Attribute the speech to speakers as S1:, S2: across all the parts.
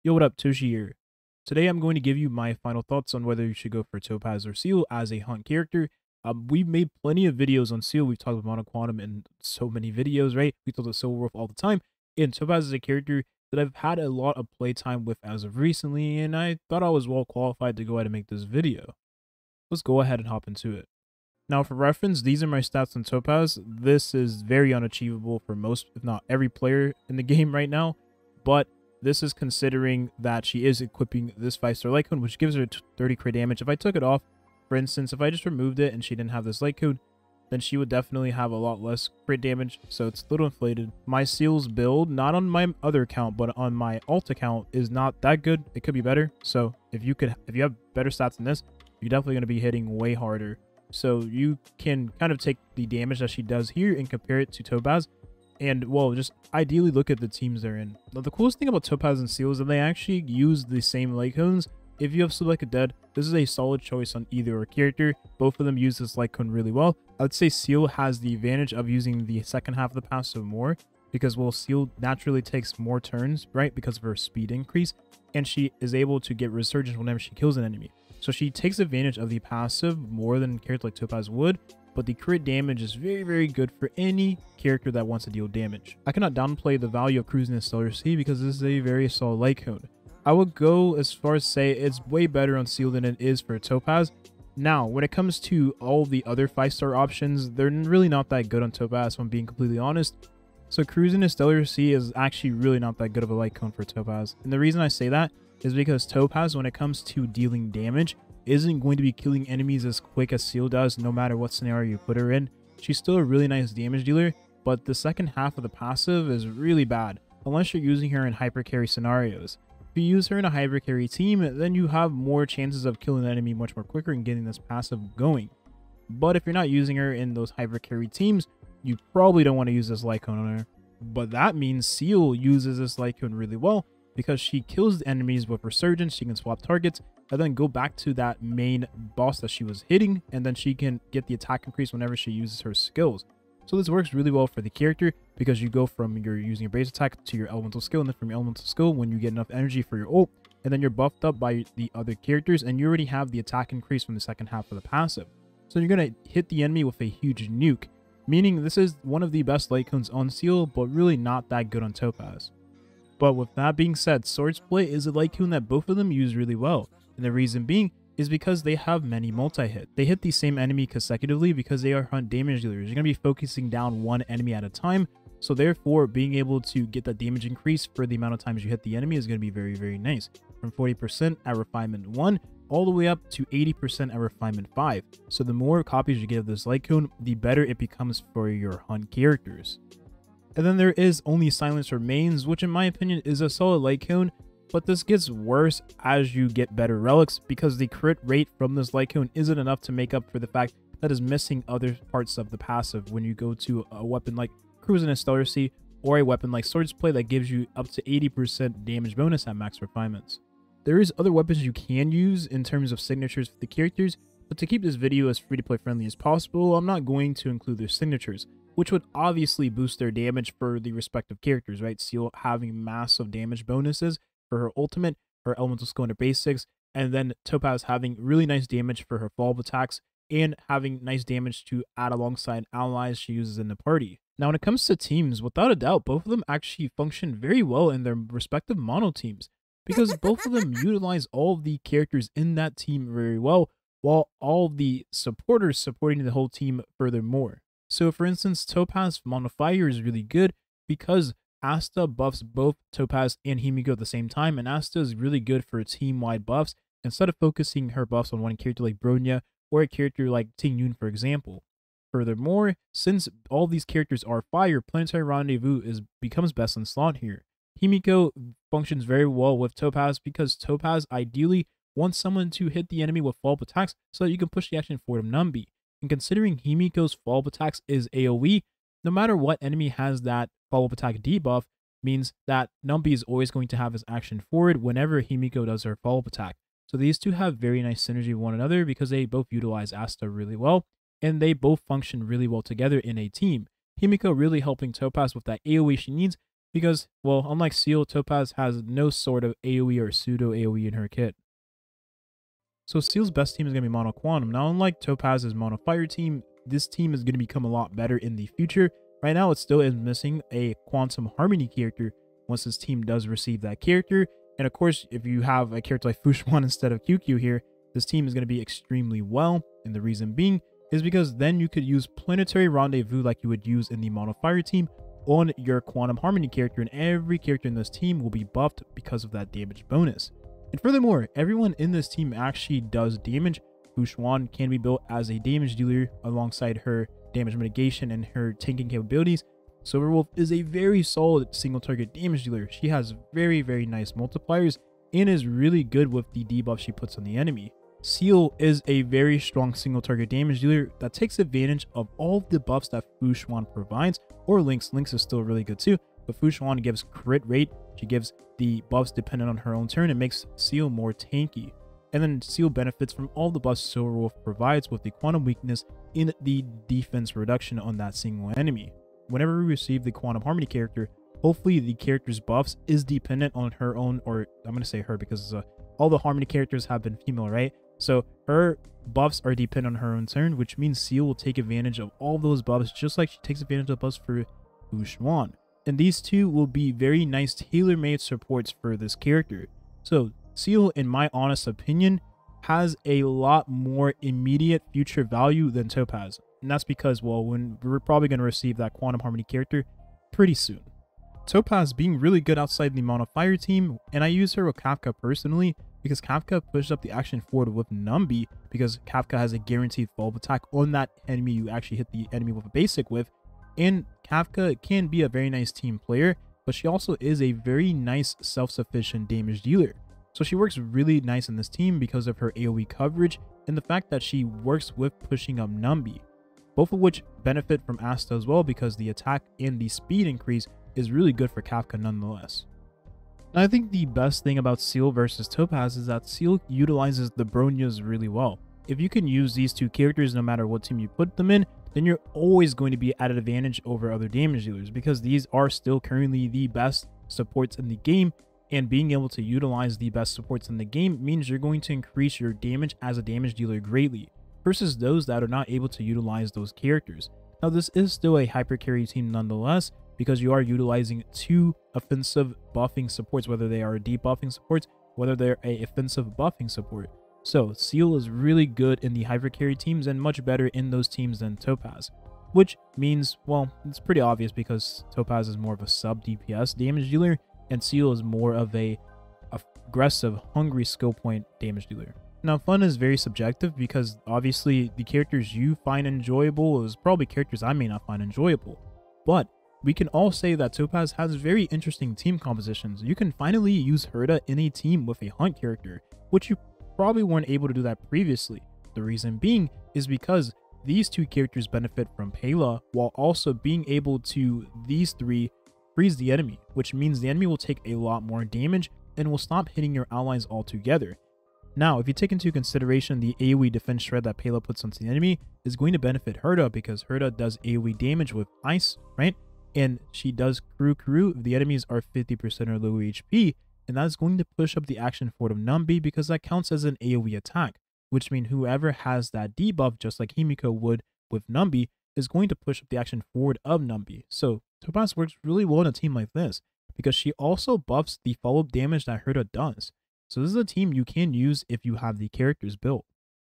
S1: Yo, what up, Toshi here. Today I'm going to give you my final thoughts on whether you should go for Topaz or Seal as a hunt character. We've made plenty of videos on Seal. We've talked about Monoquantum in so many videos, right? We talk about Silver Wolf all the time. And Topaz is a character that I've had a lot of playtime with as of recently, and I thought I was well qualified to go ahead and make this video. Let's go ahead and hop into it. Now, for reference, these are my stats on Topaz. This is very unachievable for most, if not every player in the game right now, but this is considering that she is equipping this 5-star light cone, which gives her 30 crit damage. If I took it off, for instance, if I just removed it and she didn't have this light cone, then she would definitely have a lot less crit damage, so it's a little inflated. My Seal's build, not on my other account, but on my alt account, is not that good. It could be better, so if you have better stats than this, you're definitely going to be hitting way harder. So you can kind of take the damage that she does here and compare it to Topaz. And, well, just ideally look at the teams they're in. Now, the coolest thing about Topaz and Seal is that they actually use the same light cones. If you have Selected Dead, this is a solid choice on either character. Both of them use this light cone really well. I would say Seal has the advantage of using the second half of the passive more, because, well, Seal naturally takes more turns, right, because of her speed increase, and she is able to get Resurgence whenever she kills an enemy. So she takes advantage of the passive more than a character like Topaz would, but the crit damage is very, very good for any character that wants to deal damage. I cannot downplay the value of Cruising the Stellar Sea because this is a very solid light cone. I would go as far as say it's way better on Seal than it is for Topaz. Now, when it comes to all the other 5-star options, they're really not that good on Topaz, if I'm being completely honest. So Cruising the Stellar Sea is actually really not that good of a light cone for Topaz. And the reason I say that is because Topaz, when it comes to dealing damage, isn't going to be killing enemies as quick as Seal does, no matter what scenario you put her in. She's still a really nice damage dealer, but the second half of the passive is really bad, unless you're using her in hyper carry scenarios. If you use her in a hyper carry team, then you have more chances of killing the enemy much more quicker and getting this passive going. But if you're not using her in those hyper carry teams, you probably don't want to use this light cone on her. But that means Seal uses this light cone really well, because she kills the enemies with Resurgence. She can swap targets and then go back to that main boss that she was hitting, and then she can get the attack increase whenever she uses her skills. So this works really well for the character, because you go from your using your base attack to your elemental skill, and then from your elemental skill when you get enough energy for your ult, and then you're buffed up by the other characters, and you already have the attack increase from the second half of the passive. So you're going to hit the enemy with a huge nuke, meaning this is one of the best light cones on Seal, but really not that good on Topaz. But with that being said, Swordplay is a light cone that both of them use really well, and the reason being is because they have many multi-hit. They hit the same enemy consecutively because they are hunt damage dealers. You're going to be focusing down one enemy at a time, so therefore being able to get that damage increase for the amount of times you hit the enemy is going to be very, very nice. From 40% at Refinement 1 all the way up to 80% at Refinement 5. So the more copies you get of this light cone, the better it becomes for your hunt characters. And then there is Only Silence Remains, which in my opinion is a solid light cone, but this gets worse as you get better relics, because the crit rate from this light cone isn't enough to make up for the fact that is missing other parts of the passive when you go to a weapon like Cruising the Stellar Sea or a weapon like Swordplay that gives you up to 80% damage bonus at max refinements. There is other weapons you can use in terms of signatures for the characters, but to keep this video as free-to-play friendly as possible, I'm not going to include their signatures, which would obviously boost their damage for the respective characters, right? Seal having massive damage bonuses for her ultimate, her elemental skill and her basics, and then Topaz having really nice damage for her follow-up attacks and having nice damage to add alongside allies she uses in the party. Now, when it comes to teams, without a doubt, both of them actually function very well in their respective mono teams, because both of them utilize all of the characters in that team very well, while all the supporters supporting the whole team furthermore. So, for instance, Topaz Mono Fire is really good because Asta buffs both Topaz and Himiko at the same time, and Asta is really good for team-wide buffs instead of focusing her buffs on one character like Bronya or a character like Ting Yun, for example. Furthermore, since all these characters are fire, Planetary Rendezvous becomes best in slot here. Himiko functions very well with Topaz because Topaz ideally wants someone to hit the enemy with follow-up attacks so that you can push the action forward of Numbi. And considering Himiko's follow-up attacks is AoE, no matter what enemy has that follow-up attack debuff, means that Numbi is always going to have his action forward whenever Himiko does her follow-up attack. So these two have very nice synergy with one another because they both utilize Asta really well, and they both function really well together in a team. Himiko really helping Topaz with that AoE she needs, Because, well, unlike Seele, Topaz has no sort of AoE or pseudo AoE in her kit. So Seele's best team is going to be Mono Quantum. Now, unlike Topaz's Mono Fire team, this team is going to become a lot better in the future. Right now, it still is missing a Quantum Harmony character once this team does receive that character. And of course, if you have a character like Fushwan instead of QQ here, this team is going to be extremely well. And the reason being is because then you could use Planetary Rendezvous like you would use in the Mono Fire team on your Quantum Harmony character, and every character in this team will be buffed because of that damage bonus. And furthermore, everyone in this team actually does damage. Fushwan can be built as a damage dealer alongside her damage mitigation and her tanking capabilities. Silverwolf is a very solid single target damage dealer. She has very, very nice multipliers and is really good with the debuff she puts on the enemy. Seele is a very strong single target damage dealer that takes advantage of all of the buffs that Fushwan provides, or Lynx. Lynx is still really good too, but Fushwan gives crit rate. She gives the buffs dependent on her own turn. It makes Seele more tanky. And then Seele benefits from all the buffs Silverwolf provides with the quantum weakness in the defense reduction on that single enemy. Whenever we receive the Quantum Harmony character, hopefully the character's buffs is dependent on her own, or I'm going to say her because all the Harmony characters have been female, right? So her buffs are dependent on her own turn, which means Seele will take advantage of all those buffs just like she takes advantage of buffs for Fushwan. And these two will be very nice tailor-made supports for this character. So Seele, in my honest opinion, has a lot more immediate future value than Topaz. And that's because, well, when we're probably going to receive that Quantum Harmony character pretty soon. Topaz being really good outside the Mono Fire team, and I use her with Kafka personally because Kafka pushes up the action forward with Numby because Kafka has a guaranteed follow-up attack on that enemy you actually hit the enemy with a basic with. And Kafka can be a very nice team player, but she also is a very nice self-sufficient damage dealer. So she works really nice in this team because of her AoE coverage and the fact that she works with pushing up Numby, both of which benefit from Asta as well because the attack and the speed increase is really good for Kafka nonetheless. And I think the best thing about Seele versus Topaz is that Seele utilizes the Bronyas really well. If you can use these two characters no matter what team you put them in, then you're always going to be at an advantage over other damage dealers because these are still currently the best supports in the game, and being able to utilize the best supports in the game means you're going to increase your damage as a damage dealer greatly versus those that are not able to utilize those characters. Now this is still a hyper carry team nonetheless because you are utilizing two offensive buffing supports, whether they are debuffing supports, whether they're a offensive buffing support. So Seele is really good in the hyper carry teams and much better in those teams than Topaz, which means, well, it's pretty obvious because Topaz is more of a sub DPS damage dealer and Seele is more of a aggressive, hungry skill point damage dealer. Now, fun is very subjective because obviously the characters you find enjoyable is probably characters I may not find enjoyable, but we can all say that Topaz has very interesting team compositions. You can finally use Herta in a team with a hunt character, which you probably weren't able to do that previously. The reason being is because these two characters benefit from Pela while also being able to, these three, freeze the enemy, which means the enemy will take a lot more damage and will stop hitting your allies altogether. Now, if you take into consideration the AoE defense shred that Pela puts onto the enemy is going to benefit Herta because Herta does AoE damage with ice, right? And she does crew if the enemies are 50% or lower HP, and that is going to push up the action forward of Numby because that counts as an AoE attack, which means whoever has that debuff, just like Himiko would with Numby, is going to push up the action forward of Numby. So Topaz works really well in a team like this because she also buffs the follow-up damage that Herta does. So this is a team you can use if you have the characters built.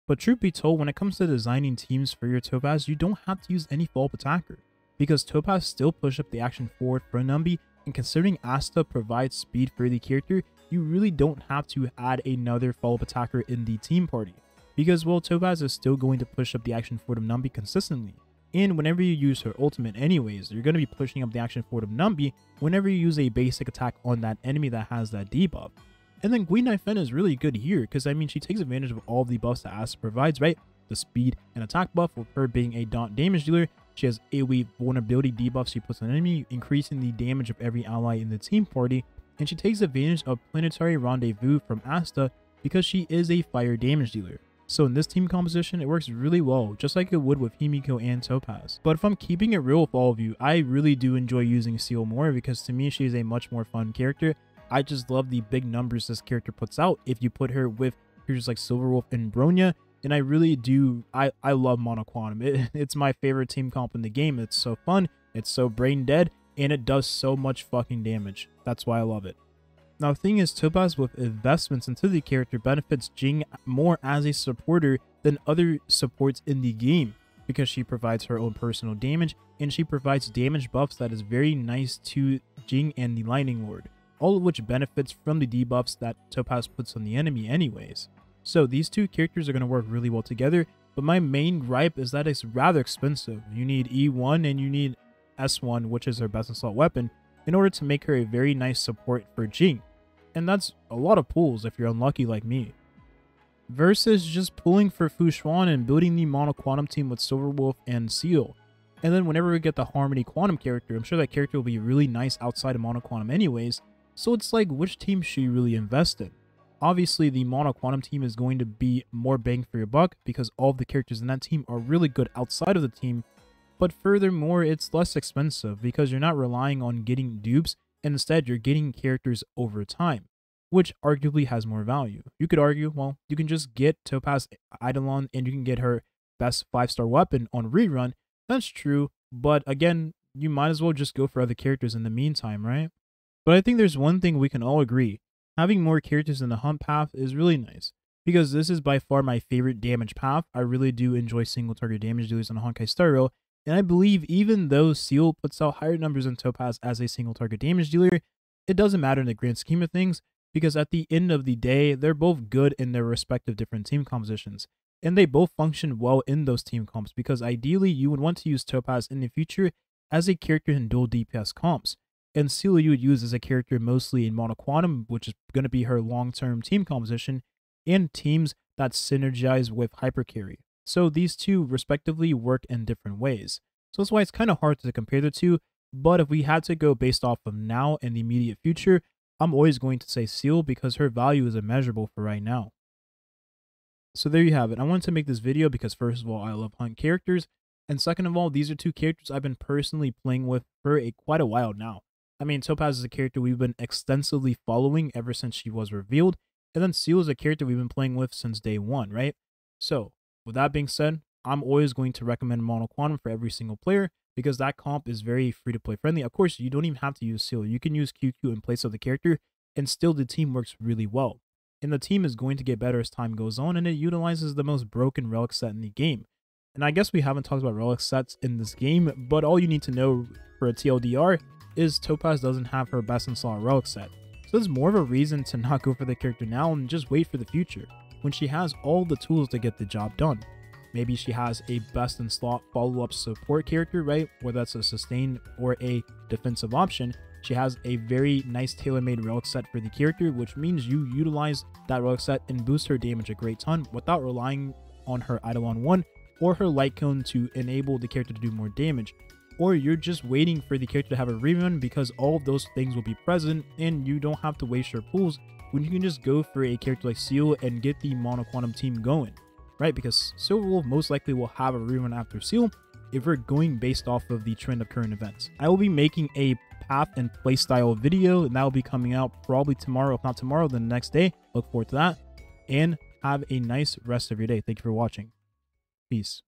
S1: But truth be told, when it comes to designing teams for your Topaz, you don't have to use any follow-up attacker, because Topaz still push up the action forward for Numby, and considering Asta provides speed for the character, you really don't have to add another follow-up attacker in the team party, because, well, Topaz is still going to push up the action forward of Numby consistently. And whenever you use her ultimate anyways, you're going to be pushing up the action forward of Numby whenever you use a basic attack on that enemy that has that debuff. And then Gui Naifen is really good here because, I mean, she takes advantage of all the buffs that Asta provides, right? The speed and attack buff with her being a daunt damage dealer. She has AoE vulnerability debuffs she puts on an enemy, increasing the damage of every ally in the team party. And she takes advantage of Planetary Rendezvous from Asta because she is a fire damage dealer. So in this team composition, it works really well, just like it would with Himiko and Topaz. But if I'm keeping it real with all of you, I really do enjoy using Seele more because to me, she's a much more fun character. I just love the big numbers this character puts out if you put her with characters like Silverwolf and Bronya. And I really do, I love Monoquantum. It's my favorite team comp in the game. It's so fun, it's so brain dead, and it does so much fucking damage. That's why I love it. Now, the thing is, Topaz with investments into the character benefits Jing more as a supporter than other supports in the game because she provides her own personal damage and she provides damage buffs that is very nice to Jing and the Lightning Lord, all of which benefits from the debuffs that Topaz puts on the enemy anyways. So these two characters are going to work really well together, but my main gripe is that it's rather expensive. You need E1 and you need S1, which is her best in slot weapon, in order to make her a very nice support for Jing. And that's a lot of pulls if you're unlucky like me. Versus just pulling for Fu Xuan and building the Mono Quantum team with Silverwolf and Seele. And then whenever we get the Harmony Quantum character, I'm sure that character will be really nice outside of Mono Quantum anyways. So it's like, which team should you really invest in? Obviously, the Mono Quantum team is going to be more bang for your buck because all of the characters in that team are really good outside of the team. But furthermore, it's less expensive because you're not relying on getting dupes, and instead you're getting characters over time, which arguably has more value. You could argue, well, you can just get Topaz Eidolon and you can get her best 5-star weapon on rerun. That's true, but again, you might as well just go for other characters in the meantime, right? But I think there's one thing we can all agree. Having more characters in the hunt path is really nice, because this is by far my favorite damage path. I really do enjoy single target damage dealers on Honkai Star Rail. And I believe even though Seele puts out higher numbers than Topaz as a single target damage dealer, it doesn't matter in the grand scheme of things, because at the end of the day, they're both good in their respective different team compositions. And they both function well in those team comps, because ideally you would want to use Topaz in the future as a character in dual DPS comps. And Seele you would use as a character mostly in Mono Quantum, which is going to be her long-term team composition, and teams that synergize with Hyper Carry. So these two respectively work in different ways. So that's why it's kind of hard to compare the two, but if we had to go based off of now and the immediate future, I'm always going to say Seele because her value is immeasurable for right now. So there you have it. I wanted to make this video because first of all, I love hunt characters, and second of all, these are two characters I've been personally playing with for quite a while now. I mean, Topaz is a character we've been extensively following ever since she was revealed, and then Seele is a character we've been playing with since day one, right? So with that being said, I'm always going to recommend Mono Quantum for every single player because that comp is very free-to-play friendly. Of course, you don't even have to use Seele. You can use QQ in place of the character, and still the team works really well. And the team is going to get better as time goes on, and it utilizes the most broken relic set in the game. And I guess we haven't talked about relic sets in this game, but all you need to know for a TLDR is Topaz doesn't have her best in slot relic set. So there's more of a reason to not go for the character now and just wait for the future, when she has all the tools to get the job done. Maybe she has a best in slot follow-up support character, right? Whether that's a sustain or a defensive option. She has a very nice tailor-made relic set for the character, which means you utilize that relic set and boost her damage a great ton without relying on her Eidolon 1 or her light cone to enable the character to do more damage. Or you're just waiting for the character to have a rerun because all of those things will be present and you don't have to waste your pools when you can just go for a character like Seele and get the Mono Quantum team going, right? Because Silverwolf most likely will have a rerun after Seele if we're going based off of the trend of current events. I will be making a path and playstyle video, and that will be coming out probably tomorrow. If not tomorrow, then the next day. Look forward to that, and have a nice rest of your day. Thank you for watching. Peace.